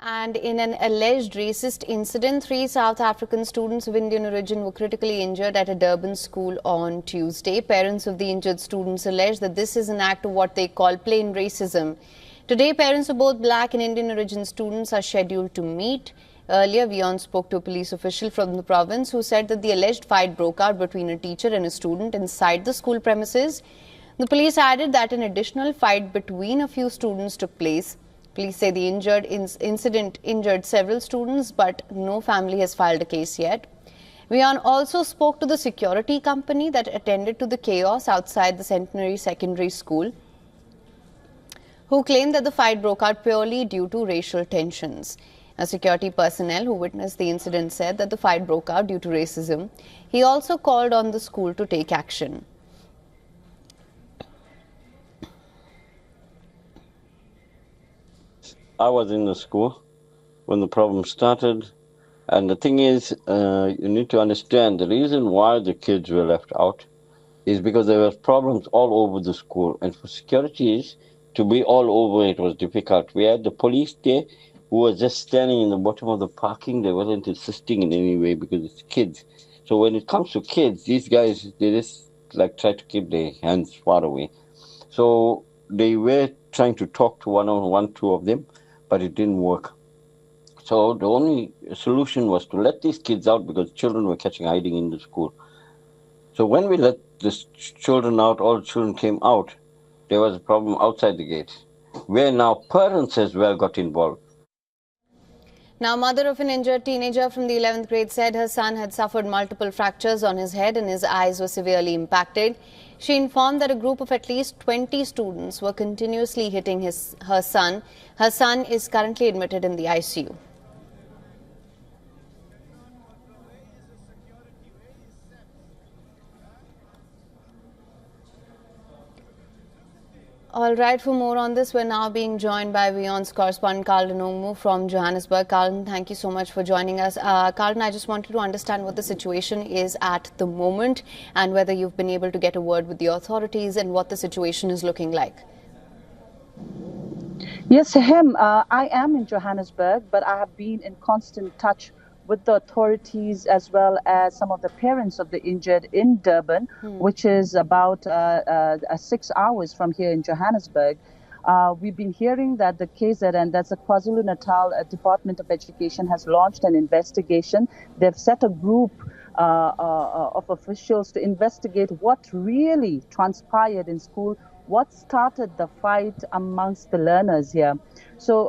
And in an alleged racist incident, 3 South African students of Indian origin were critically injured at a Durban school on Tuesday. Parents of the injured students allege that this is an act of what they call plain racism. Today, parents of both black and Indian origin students are scheduled to meet. Earlier, WION spoke to a police official from the province who said that the alleged fight broke out between a teacher and a student inside the school premises. The police added that an additional fight between a few students took place. Police say the incident injured several students, but no family has filed a case yet. WION also spoke to the security company that attended to the chaos outside the Centenary Secondary School, who claimed that the fight broke out purely due to racial tensions. A security personnel who witnessed the incident said that the fight broke out due to racism. He also called on the school to take action. I was in the school when the problem started, and the thing is, you need to understand the reason why the kids were left out is because there were problems all over the school, and for securities to be all over it was difficult. We had the police there who was just standing in the bottom of the parking. They wasn't assisting in any way because it's kids. So when it comes to kids, these guys, they just like try to keep their hands far away. So they were trying to talk to one, two of them, but it didn't work. So the only solution was to let these kids out because children were catching hiding in the school. So when we let the children out, all the children came out, there was a problem outside the gate, where now parents as well got involved. Now, mother of an injured teenager from the 11th grade said her son had suffered multiple fractures on his head and his eyes were severely impacted. She informed that a group of at least 20 students were continuously hitting her son. Her son is currently admitted in the ICU. All right, for more on this, we're now being joined by WION's correspondent Carlton Ongmu from Johannesburg. Carlton, thank you so much for joining us. Carlton, I just wanted to understand what the situation is at the moment and whether you've been able to get a word with the authorities and what the situation is looking like. Yes, Hem, I am in Johannesburg, but I have been in constant touch with the authorities as well as some of the parents of the injured in Durban, which is about 6 hours from here in Johannesburg. We've been hearing that the KZN, that's the KwaZulu-Natal Department of Education, has launched an investigation. They've set a group of officials to investigate what really transpired in school, what started the fight amongst the learners here. So,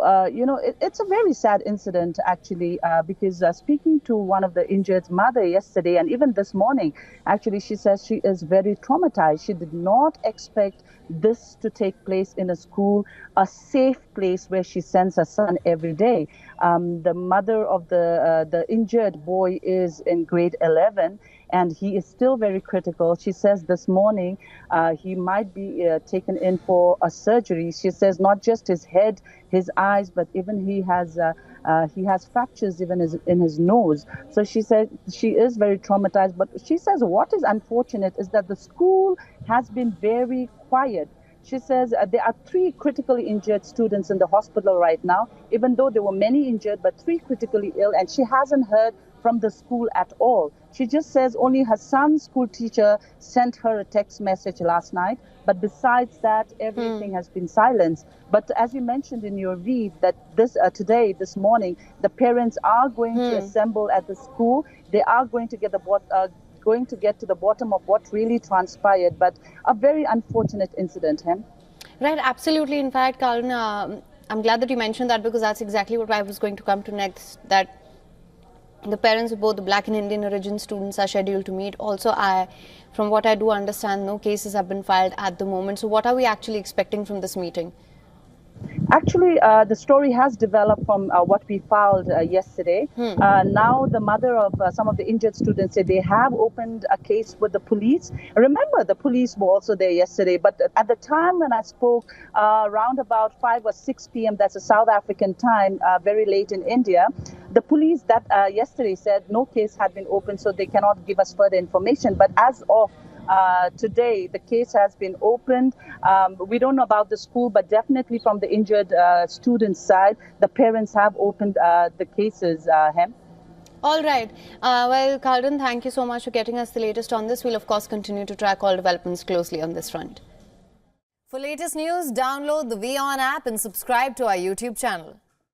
it's a very sad incident, actually, because speaking to one of the injured's mother yesterday and even this morning, actually, she says she is very traumatized. She did not expect this to take place in a school, a safe place where she sends her son every day. The mother of the injured boy is in grade 11. And he is still very critical. She says this morning he might be taken in for a surgery. She says not just his head, his eyes, but even he has fractures even in his nose. So she said she is very traumatized. But she says what is unfortunate is that the school has been very quiet. She says there are 3 critically injured students in the hospital right now, even though there were many injured, but 3 critically ill, and she hasn't heard from the school at all. She just says only her son's school teacher sent her a text message last night, but besides that, everything has been silenced. But as you mentioned in your read, that this morning, the parents are going to assemble at the school. They are going to get to the bottom of what really transpired, but a very unfortunate incident, Hem. Right, absolutely. In fact, Carlton, I'm glad that you mentioned that because that's exactly what I was going to come to next, that the parents of both the black and Indian origin students are scheduled to meet. Also, from what I do understand, no cases have been filed at the moment. So what are we actually expecting from this meeting? Actually, the story has developed from what we filed yesterday. Now, the mother of some of the injured students said they have opened a case with the police. Remember, the police were also there yesterday, but at the time when I spoke, around about 5 or 6 p.m., that's a South African time, very late in India, the police that yesterday said no case had been opened, so they cannot give us further information. But as of today the case has been opened. We don't know about the school, but definitely from the injured students' side, the parents have opened the cases, Hem. All right. Well, Khaldan, thank you so much for getting us the latest on this. We'll, of course, continue to track all developments closely on this front. For latest news, download the WION app and subscribe to our YouTube channel.